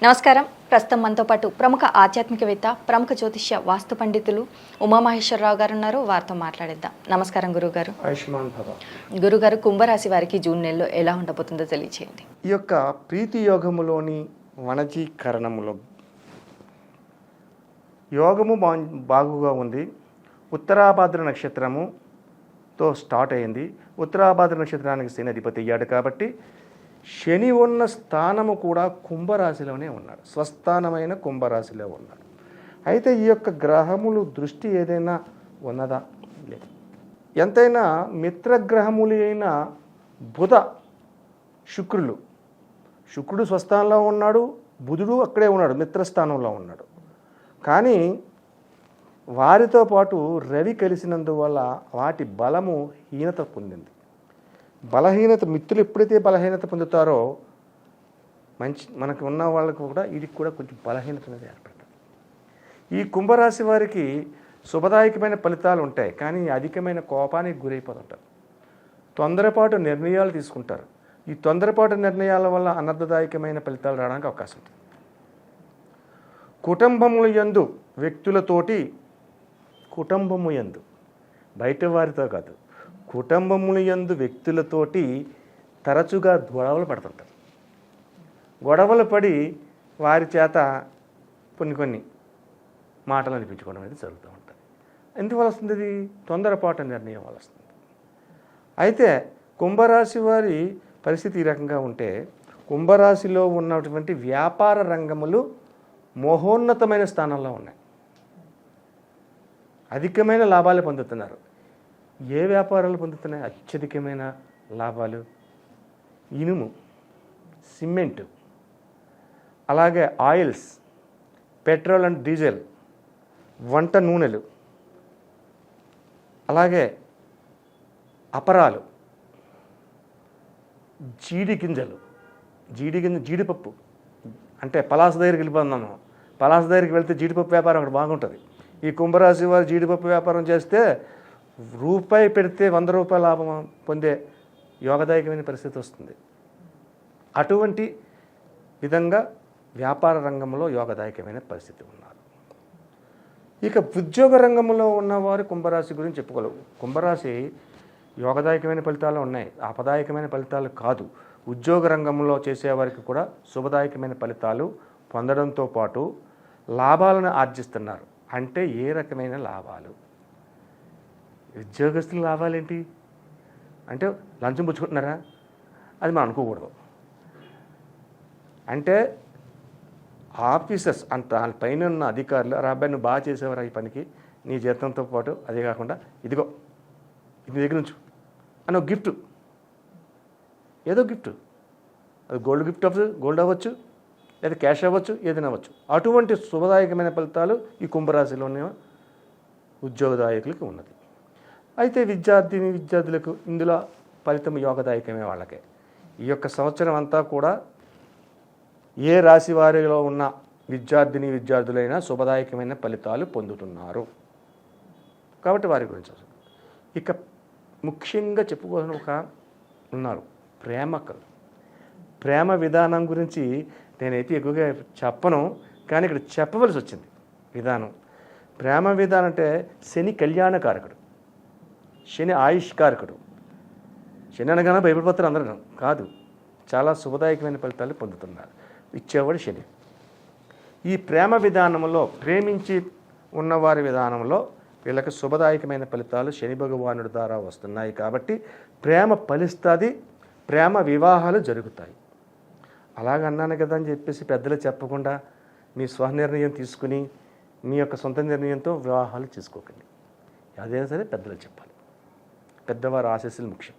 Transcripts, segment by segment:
నమస్కారం. ప్రస్తుతం మనతో పాటు ప్రముఖ ఆధ్యాత్మికవేత్త, ప్రముఖ జ్యోతిష్య వాస్తు పండితులు ఉమామహేశ్వరరావు గారు ఉన్నారు. వారితో మాట్లాడేద్దాం. నమస్కారం గురుగారు. ఆయుష్మాన్ భవ. గురుగారు, కుంభరాశి వారికి జూన్ నెలలో ఎలా ఉండబోతుందో తెలియచేయండి. ఈ యొక్క ప్రీతి యోగములోని వణజీకరణములో యోగము బాగుగా ఉంది. ఉత్తరాభాద్ర నక్షత్రముతో స్టార్ట్ అయింది. ఉత్తరాభాద్ర నక్షత్రానికి శని అధిపతి అయ్యాడు కాబట్టి శని ఉన్న స్థానము కూడా కుంభరాశిలోనే ఉన్నాడు. స్వస్థానమైన కుంభరాశిలో ఉన్నాడు. అయితే ఈ యొక్క గ్రహములు దృష్టి ఏదైనా ఉన్నదా? లేదు. ఎంతైనా మిత్రగ్రహములు అయిన బుధ శుక్రుడు స్వస్థానంలో ఉన్నాడు, బుధుడు అక్కడే ఉన్నాడు, మిత్రస్థానంలో ఉన్నాడు. కానీ వారితో పాటు రవి కలిసినందువల్ల వాటి బలము హీనత పొందింది. మిత్రులు ఎప్పుడైతే బలహీనత పొందుతారో మనకు ఉన్న వాళ్ళకు కూడా వీడికి కూడా కొంచెం బలహీనత అనేది ఏర్పడుతుంది. ఈ కుంభరాశి వారికి శుభదాయకమైన ఫలితాలు ఉంటాయి, కానీ అధికమైన కోపానికి గురైపోతుంటారు. తొందరపాటు నిర్ణయాలు తీసుకుంటారు. ఈ తొందరపాటు నిర్ణయాల వల్ల అనర్థదాయకమైన ఫలితాలు రావడానికి అవకాశం ఉంటుంది. కుటుంబము యందు బయట వారితో కాదు, కుటుంబముల యందు వ్యక్తులతోటి తరచుగా గొడవలు పడుతుంటారు. గొడవలు పడి వారి చేత కొన్ని మాటలు అనిపించుకోవడం అనేది జరుగుతూ ఉంటుంది. ఎందువల్ల వస్తుంది? ఇది తొందరపాటు నిర్ణయం వల్ల వస్తుంది. అయితే కుంభరాశి వారి పరిస్థితి ఈ రకంగా ఉంటే, కుంభరాశిలో ఉన్నటువంటి వ్యాపార రంగములు మహోన్నతమైన స్థానంలో ఉన్నాయి. అధికమైన లాభాలు పొందుతున్నారు. ఏ వ్యాపారాలు పొందుతున్నాయి? అత్యధికమైన లాభాలు ఇనుము, సిమెంటు, అలాగే ఆయిల్స్, పెట్రోల్ అండ్ డీజిల్, వంట నూనెలు, అలాగే అపరాలు, జీడిపప్పు. అంటే పలాస దగ్గరికి వెళ్ళిపోతున్నాము. పలాస దగ్గరికి వెళ్తే జీడిపప్పు వ్యాపారం అక్కడ బాగుంటుంది. ఈ కుంభరాశి వారు జీడిపప్పు వ్యాపారం చేస్తే రూపాయి పెడితే 100 రూపాయల లాభం పొందే యోగదాయకమైన పరిస్థితి వస్తుంది. అటువంటి విధంగా వ్యాపార రంగంలో యోగదాయకమైన పరిస్థితి ఉన్నారు. ఇక ఉద్యోగ రంగంలో ఉన్నవారు కుంభరాశి గురించి చెప్పుకోలేవు. కుంభరాశి యోగదాయకమైన ఫలితాలు ఉన్నాయి, అపదాయకమైన ఫలితాలు కాదు. ఉద్యోగ రంగంలో చేసేవారికి కూడా శుభదాయకమైన ఫలితాలు పొందడంతో పాటు లాభాలను ఆర్జిస్తున్నారు. అంటే ఏ రకమైన లాభాలు? ఉద్యోగస్తుల లాభాలేంటి అంటే లంచం పుచ్చుకుంటున్నారా? అది మనం అనుకోకూడదు. అంటే ఆఫీసర్స్ అంత పైన ఉన్న అధికారులు, అబ్బాయి నువ్వు బాగా చేసేవారు ఈ పనికి, నీ జీతంతో పాటు అదే కాకుండా ఇది దగ్గర నుంచి అని ఒక గిఫ్ట్, ఏదో గిఫ్ట్, అది గోల్డ్ అవ్వచ్చు, లేదా క్యాష్ అవ్వచ్చు, ఏదైనా అవ్వచ్చు. అటువంటి శుభదాయకమైన ఫలితాలు ఈ కుంభరాశిలోని ఉద్యోగదాయకులకి ఉన్నది. అయితే విద్యార్థులకు ఇందులో ఫలితం యోగదాయకమే వాళ్ళకే. ఈ యొక్క సంవత్సరం అంతా కూడా ఏ రాశి వారిలో ఉన్న విద్యార్థులైనా శుభదాయకమైన ఫలితాలు పొందుతున్నారు. కాబట్టి వారి గురించి ఇక ముఖ్యంగా చెప్పుకోవాలని ఉన్నారు ప్రేమ విధానం గురించి నేనైతే ఎక్కువగా చెప్పను, కానీ ఇక్కడ చెప్పవలసి వచ్చింది. ప్రేమ విధానం అంటే శని కళ్యాణకారకుడు, శని ఆయుష్కారకుడు. శని అనగానే భయపడిపోతారు అందరూ కాదు, చాలా శుభదాయకమైన ఫలితాలు పొందుతున్నారు. ఇచ్చేవాడు శని. ఈ ప్రేమ విధానంలో, ప్రేమించి ఉన్నవారి విధానంలో వీళ్ళకి శుభదాయకమైన ఫలితాలు శని భగవానుడి ద్వారా వస్తున్నాయి. కాబట్టి ప్రేమ ఫలిస్తుంది, ప్రేమ వివాహాలు జరుగుతాయి. అలాగన్నాను కదా అని చెప్పేసి పెద్దలు చెప్పకుండా మీ స్వనిర్ణయం తీసుకుని మీ యొక్క సొంత నిర్ణయంతో వివాహాలు చేసుకోకండి. అదైనా సరే పెద్దలు చెప్పాలి. పెద్దవారి ఆశీస్సులు ముఖ్యం.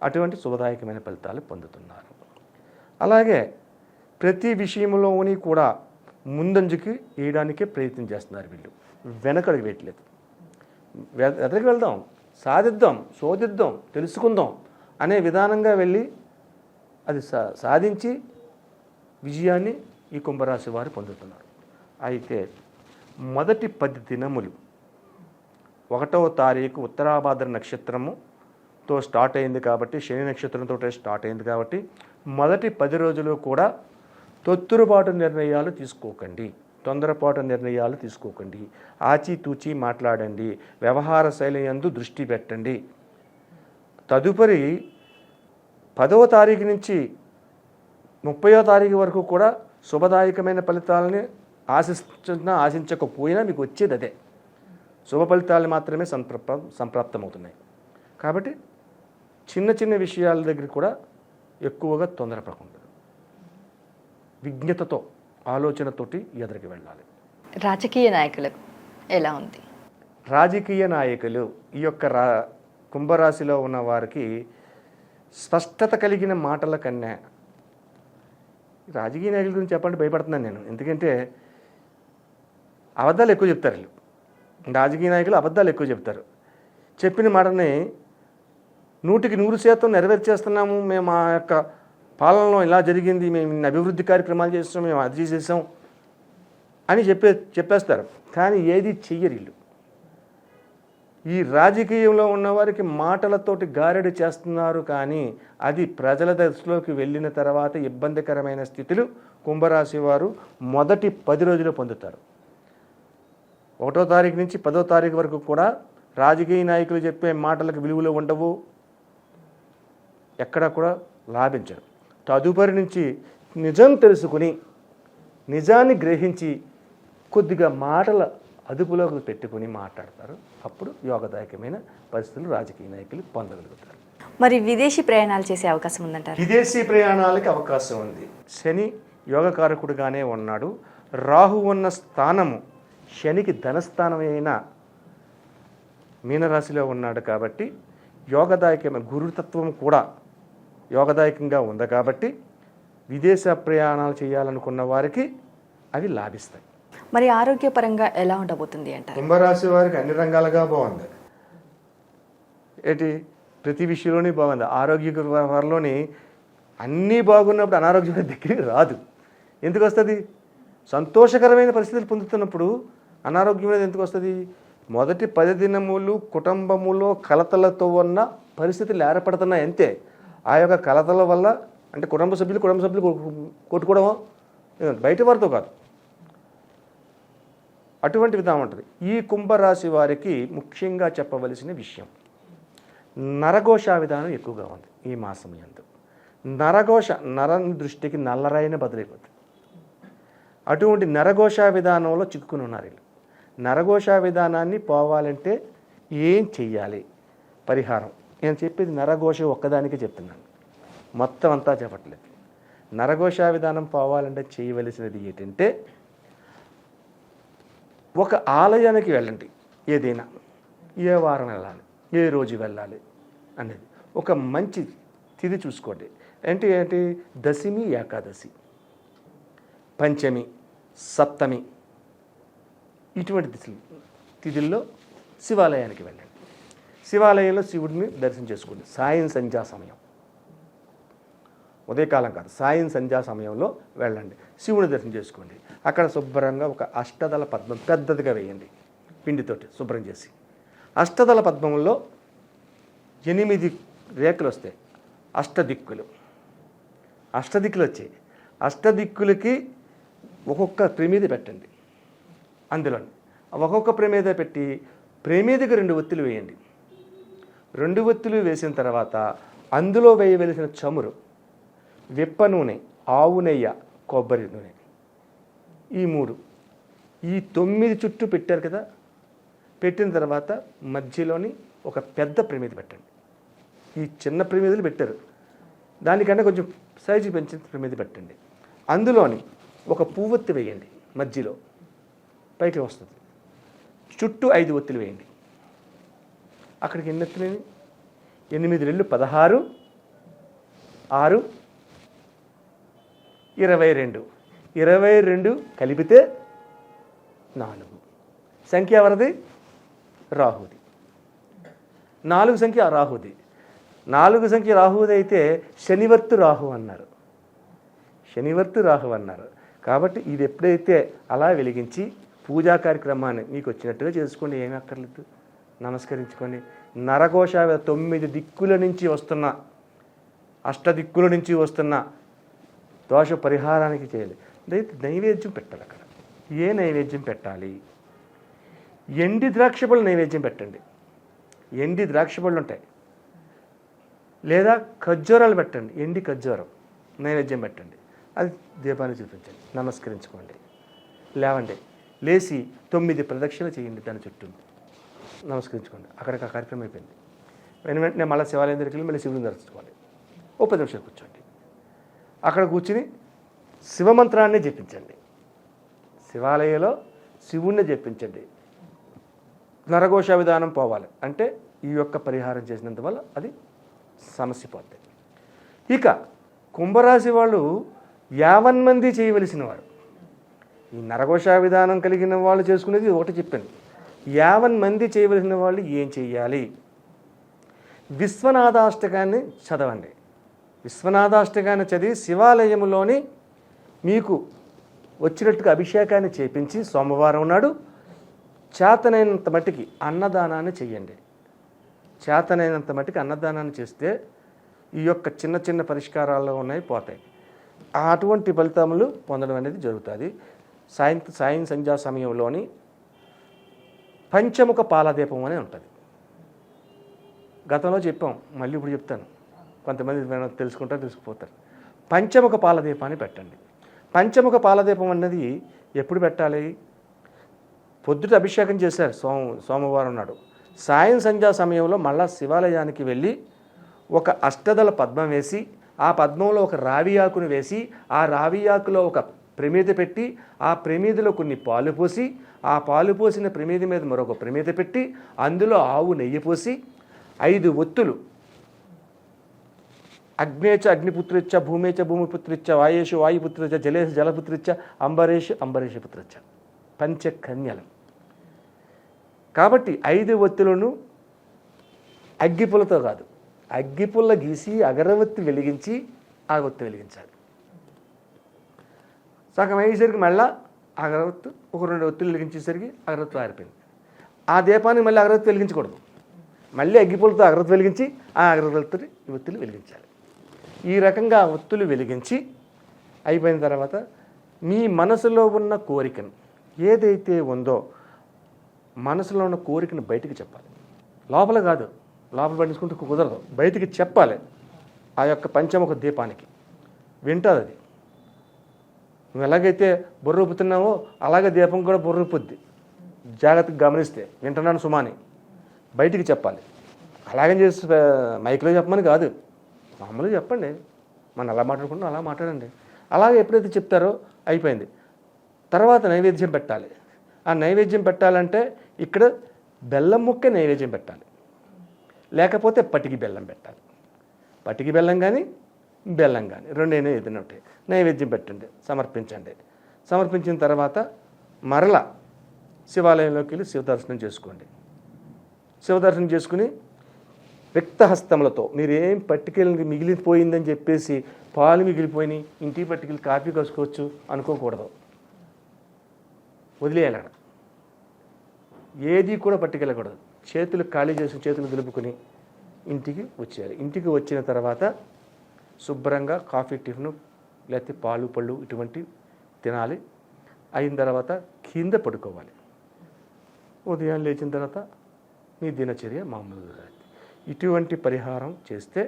అటువంటి శుభదాయకమైన ఫలితాలు పొందుతున్నారు. అలాగే ప్రతి విషయంలోని కూడా ముందంజకి వేయడానికే ప్రయత్నం చేస్తున్నారు. వీళ్ళు వెనకడుగు వేయట్లేదు. ఎదరికి వెళ్దాం, సాధిద్దాం, శోధిద్దాం, తెలుసుకుందాం అనే విధానంగా వెళ్ళి అది సాధించి విజయాన్ని ఈ కుంభరాశి వారు పొందుతున్నారు. అయితే మొదటి 10 దినములు 1వ తారీఖు ఉత్తరాభాద్ర నక్షత్రముతో స్టార్ట్ అయింది కాబట్టి, శని నక్షత్రంతో స్టార్ట్ అయింది కాబట్టి మొదటి 10 రోజులు కూడా తొత్తురుపాటు నిర్ణయాలు తీసుకోకండి, తొందరపాటు నిర్ణయాలు తీసుకోకండి, ఆచితూచి మాట్లాడండి, వ్యవహార శైలి యందు దృష్టి పెట్టండి. తదుపరి 10వ తారీఖు నుంచి 30వ తారీఖు వరకు కూడా శుభదాయకమైన ఫలితాలని ఆశించకపోయినా మీకు వచ్చేది అదే, శుభ ఫలితాలు మాత్రమే సంప్రాప్తమవుతున్నాయి. కాబట్టి చిన్న చిన్న విషయాల దగ్గర కూడా ఎక్కువగా తొందరపడకుండా విజ్ఞతతో ఆలోచనతోటి ఎదురుకి వెళ్ళాలి. రాజకీయ నాయకులకు ఎలా ఉంది? రాజకీయ నాయకులు ఈ యొక్క కుంభరాశిలో ఉన్న వారికి స్పష్టత కలిగిన మాటల కన్నా, రాజకీయ నాయకుల గురించి చెప్పండి భయపడుతున్నాను నేను, ఎందుకంటే అబద్ధాలు ఎక్కువ చెప్తారు వీళ్ళు. రాజకీయ నాయకులు అబద్ధాలు ఎక్కువ చెప్తారు. చెప్పిన మాటని 100% నెరవేర్చేస్తున్నాము, మేము మా యొక్క పాలనలో ఇలా జరిగింది, మేము ఇన్ని అభివృద్ధి కార్యక్రమాలు చేస్తాం, మేము అది చేసేసాం అని చెప్పేస్తారు. కానీ ఏది చెయ్యరు వీళ్ళు. ఈ రాజకీయంలో ఉన్నవారికి మాటలతోటి గారెడు చేస్తున్నారు, కానీ అది ప్రజల దశలోకి వెళ్ళిన తర్వాత ఇబ్బందికరమైన స్థితులు కుంభరాశి వారు మొదటి 10 రోజులు పొందుతారు. 1వ తారీఖు నుంచి 10వ తారీఖు వరకు కూడా రాజకీయ నాయకులు చెప్పే మాటలకు విలువలు ఉండవు, ఎక్కడ కూడా లాభించరు. తదుపరి నుంచి నిజం తెలుసుకుని నిజాన్ని గ్రహించి కొద్దిగా మాటల అదుపులోకి పెట్టుకుని మాట్లాడతారు. అప్పుడు యోగదాయకమైన పరిస్థితులు రాజకీయ నాయకులు పొందగలుగుతారు. మరి విదేశీ ప్రయాణాలు చేసే అవకాశం ఉందంటారు? విదేశీ ప్రయాణాలకి అవకాశం ఉంది. శని యోగకారకుడుగానే ఉన్నాడు. రాహు ఉన్న స్థానము శనికి ధనస్థానమైన మీనరాశిలో ఉన్నాడు కాబట్టి యోగదాయకమైన గురుతత్వం కూడా యోగదాయకంగా ఉంది కాబట్టి విదేశ ప్రయాణాలు చేయాలనుకున్న వారికి అవి లాభిస్తాయి. మరి ఆరోగ్యపరంగా ఎలా ఉండబోతుంది అంటారు? కుంభరాశి వారికి అన్ని రంగాలుగా బాగుంది. ప్రతి విషయంలోనే బాగుంది. ఆరోగ్య వారిలోని అన్నీ బాగున్నప్పుడు అనారోగ్యం దగ్గరికి రాదు. ఎందుకు వస్తుంది? సంతోషకరమైన పరిస్థితులు పొందుతున్నప్పుడు అనారోగ్యం అనేది ఎందుకు వస్తుంది? మొదటి 10 దినములు కుటుంబములో కలతలతో ఉన్న పరిస్థితులు ఏర్పడుతున్నాయి అంతే. ఆ యొక్క కలతల వల్ల అంటే కుటుంబ సభ్యులు కొట్టుకోవడమో బయట వారితో కాదు, అటువంటి విధానం ఉంటుంది. ఈ కుంభరాశి వారికి ముఖ్యంగా చెప్పవలసిన విషయం, నరఘోష విధానం ఎక్కువగా ఉంది ఈ మాసం యందు. నరఘోష దృష్టికి నల్లరైన బదులైపోతుంది. అటువంటి నరఘోష విధానంలో చిక్కుకుని ఉన్నారు వీళ్ళు. నరఘోష విధానాన్ని పోవాలంటే ఏం చెయ్యాలి? పరిహారం నేను చెప్పేది నరఘోష ఒక్కదానికే చెప్తున్నాను, మొత్తం అంతా చెప్పట్లేదు. నరఘోష విధానం పోవాలంటే చేయవలసినది ఏంటంటే, ఒక ఆలయానికి వెళ్ళండి. ఏదైనా ఏ వారం వెళ్ళాలి, ఏ రోజు వెళ్ళాలి అనేది ఒక మంచి తిథి చూసుకోండి. ఏంటి దశమి, ఏకాదశి, పంచమి, సప్తమి, ఇటువంటి తిథుల్లో శివాలయానికి వెళ్ళండి. శివాలయంలో శివుడిని దర్శనం చేసుకోండి. సాయం సంధ్యా సమయం, ఉదయకాలం కాదు, సాయం సంధ్యా సమయంలో వెళ్ళండి, శివుని దర్శనం చేసుకోండి. అక్కడ శుభ్రంగా ఒక అష్టదళ పద్మం పెద్దదిగా వేయండి, పిండితోటి శుభ్రం చేసి. అష్టదళ పద్మంలో 8 రేకులు వస్తాయి. అష్టదిక్కులు వచ్చాయి. అష్టదిక్కులకి ఒక్కొక్క ప్రమిద పెట్టండి. అందులో ఒక్కొక్క ప్రమిద పెట్టి ప్రమిదకి 2 ఒత్తులు వేయండి. 2 ఒత్తులు వేసిన తర్వాత అందులో వేయవలసిన చమురు, విప్ప నూనె, ఆవు నెయ్యి, కొబ్బరి నూనె, ఈ 3 ఈ 9 చుట్టూ పెట్టారు కదా. పెట్టిన తర్వాత మధ్యలోని ఒక పెద్ద ప్రమిద పెట్టండి. ఈ చిన్న ప్రమిదలు పెట్టారు, దానికన్నా కొంచెం సైజు పెంచిన ప్రమిద పెట్టండి. అందులోని ఒక పువ్వొత్తి వేయండి, మధ్యలో పైకి వస్తుంది. చుట్టూ 5 ఒత్తులు వేయండి. అక్కడికి ఎన్ని ఒత్తులు? 8 రెళ్ళు 16, 6 22. 22 కలిపితే 4. సంఖ్య ఎవరిది? రాహుది. 4 సంఖ్య రాహుది. 4 సంఖ్య రాహుది అయితే శనివర్తు రాహు అన్నారు. కాబట్టి ఇది ఎప్పుడైతే అలా వెలిగించి పూజా కార్యక్రమాన్ని మీకు వచ్చినట్టుగా చేసుకోండి, ఏమీ అక్కర్లేదు, నమస్కరించుకోండి. నరఘోష 9 దిక్కుల నుంచి వస్తున్న, అష్టదిక్కుల నుంచి వస్తున్న దోష పరిహారానికి చేయాలి. నైవేద్యం పెట్టాలి. అక్కడ ఏ నైవేద్యం పెట్టాలి? ఎండి ద్రాక్ష పళ్ళు నైవేద్యం పెట్టండి. ఎండి ద్రాక్ష పళ్ళు ఉంటాయి, లేదా ఖర్జూరాలు పెట్టండి. ఎండి ఖర్జూరం నైవేద్యం పెట్టండి. అది దీపాన్ని చూపించండి, నమస్కరించుకోండి, లేవండి, లేచి 9 ప్రదక్షిణలు చేయండి, దాని చుట్టూ నమస్కరించుకోండి. అక్కడికి ఆ కార్యక్రమం అయిపోయింది. వెంటనే మళ్ళీ శివాలయం దగ్గరికి వెళ్ళి మళ్ళీ శివుడిని దర్శించుకోవాలి. ఓ 10 నిమిషాలు కూర్చోండి. అక్కడ కూర్చుని శివమంత్రాన్ని జపించండి. శివాలయంలో శివుణ్ణి జపించండి. నరఘోష విధానం పోవాలి. అంటే ఈ యొక్క పరిహారం చేసినందువల్ల అది సమస్య పోతుంది. ఇక కుంభరాశి వాళ్ళు 50 మంది చేయవలసిన వారు. ఈ నరఘోష విధానం కలిగిన వాళ్ళు చేసుకునేది ఒకటి చెప్పాను. 50 మంది చేయవలసిన వాళ్ళు ఏం చెయ్యాలి? విశ్వనాథాష్టకాన్ని చదవండి. విశ్వనాథాష్టకాన్ని చదివి శివాలయంలోని మీకు వచ్చినట్టుగా అభిషేకాన్ని చేపించి సోమవారం నాడు చేతనైనంత మట్టికి అన్నదానాన్ని చెయ్యండి. చేతనైనంత మట్టికి అన్నదానాన్ని చేస్తే ఈ యొక్క చిన్న చిన్న పరిష్కారాల్లో ఉన్నాయి, పోతాయి. అటువంటి ఫలితములు పొందడం అనేది జరుగుతుంది. సాయం సంధ్యా సమయంలోని పంచముఖ పాలదీపం అని ఉంటుంది. గతంలో చెప్పాం, మళ్ళీ ఇప్పుడు చెప్తాను. కొంతమంది తెలుసుకుంటారు, తెలుసుకుపోతారు. పంచముఖ పాలదీపాన్ని పెట్టండి. పంచముఖ పాలదీపం అన్నది ఎప్పుడు పెట్టాలి? పొద్దుట అభిషేకం చేశారు సోమవారం నాడు. సాయం సంధ్యా సమయంలో మళ్ళా శివాలయానికి వెళ్ళి ఒక అష్టదళ పద్మం వేసి, ఆ పద్మంలో ఒక రావి ఆకును వేసి, ఆ రావి ఆకులో ఒక ప్రమిద పెట్టి, ఆ ప్రమిదలో కొన్ని పాలు పోసి, ఆ పాలు పోసిన ప్రమిద మీద మరొక ప్రమిద పెట్టి, అందులో ఆవు నెయ్యి పోసి 5 ఒత్తులు అగ్నేచ అగ్నిపుత్రిచ్చ, భూమేచ భూమిపుత్రిచ్చ, వాయేషు వాయుపుత్రిచ్చ, జలేష జలపుత్రిచ్చ, అంబరేషు అంబరీషపుత్రిచ్చ, పంచకన్యలు. కాబట్టి 5 ఒత్తులను అగ్గిపుల్లతో కాదు, అగ్గిపుల్ల గీసి అగరవత్తి వెలిగించి ఆ ఒత్తి వెలిగించాలి. సగం అయ్యేసరికి మళ్ళీ అగరవత్తు ఒక 2 ఒత్తులు వెలిగించేసరికి అగరవత్తు ఆరిపోయింది. ఆ దీపాన్ని మళ్ళీ అగరవత్తి వెలిగించకూడదు. మళ్ళీ అగ్గిపుల్లతో అగరవత్తి వెలిగించి ఆ అగరవత్తుని ఈ ఒత్తులు వెలిగించాలి. ఈ రకంగా ఒత్తులు వెలిగించి అయిపోయిన తర్వాత మీ మనసులో ఉన్న కోరికను ఏదైతే ఉందో, మనసులో ఉన్న కోరికను బయటికి చెప్పాలి. లోపల కాదు, లోపల పట్టించుకుంటూ కుదరదు, బయటికి చెప్పాలి. ఆ యొక్క పంచముఖ దీపానికి వింటుంది అది. నువ్వు ఎలాగైతే బొర్రూపుతున్నావో అలాగే దీపం కూడా బొర్రూపుద్ది. జాగ్రత్తగా గమనిస్తే వింటున్నాను సుమాని బయటికి చెప్పాలి. అలాగని చేసి మైక్లో చెప్పమని కాదు, మామూలుగా చెప్పండి. మనం అలా మాట్లాడుకుంటాం, అలా మాట్లాడండి. అలాగే ఎప్పుడైతే చెప్తారో అయిపోయింది. తర్వాత నైవేద్యం పెట్టాలి. ఆ నైవేద్యం పెట్టాలంటే ఇక్కడ బెల్లం ముక్క నైవేద్యం పెట్టాలి, లేకపోతే పటికి బెల్లం పెట్టాలి. పటికి బెల్లం కానీ బెల్లం కానీ రెండైనా ఏదైనా ఉంటాయి. నైవేద్యం పెట్టండి, సమర్పించండి. సమర్పించిన తర్వాత మరలా శివాలయంలోకి వెళ్ళి శివదర్శనం చేసుకోండి. శివదర్శనం చేసుకుని రిక్తహస్తములతో మీరేం పట్టుకెళ్ళి మిగిలిపోయిందని చెప్పేసి పాలు మిగిలిపోయి ఇంటికి పట్టుకెళ్ళి కాఫీ కాసుకోవచ్చు అనుకోకూడదు. వదిలేయాలి. ఏది కూడా పట్టుకెళ్ళకూడదు. చేతులు ఖాళీ చేసి చేతులు దులుపుకొని ఇంటికి వచ్చేయాలి. ఇంటికి వచ్చిన తర్వాత శుభ్రంగా కాఫీ, టిఫిన్ లేకపోతే పాలు పళ్ళు ఇటువంటి తినాలి. అయిన తర్వాత కింద పడుకోవాలి. ఉదయం లేచిన తర్వాత మీ దినచర్య మామూలుగా. ఇటువంటి పరిహారం చేస్తే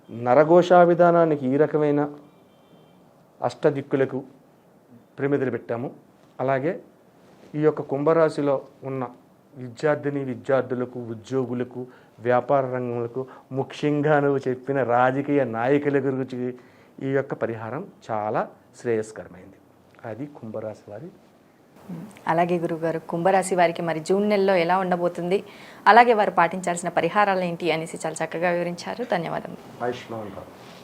నరఘోషా విధానానికి ఈ రకమైన అష్టదిక్కులకు ప్రమిదలు పెట్టాము. అలాగే ఈ యొక్క కుంభరాశిలో ఉన్న విద్యార్థులకు, ఉద్యోగులకు, వ్యాపార రంగములకు, ముఖ్యంగా నువ్వు చెప్పిన రాజకీయ నాయకుల గురించి ఈ యొక్క పరిహారం చాలా శ్రేయస్కరమైంది. అది కుంభరాశి వారి. అలాగే గురువుగారు, కుంభరాశి వారికి మరి జూన్ నెలలో ఎలా ఉండబోతుంది, అలాగే వారు పాటించాల్సిన పరిహారాలు ఏంటి అనేసి చాలా చక్కగా వివరించారు. ధన్యవాదాలు. ఆయుష్మాన్ భవ.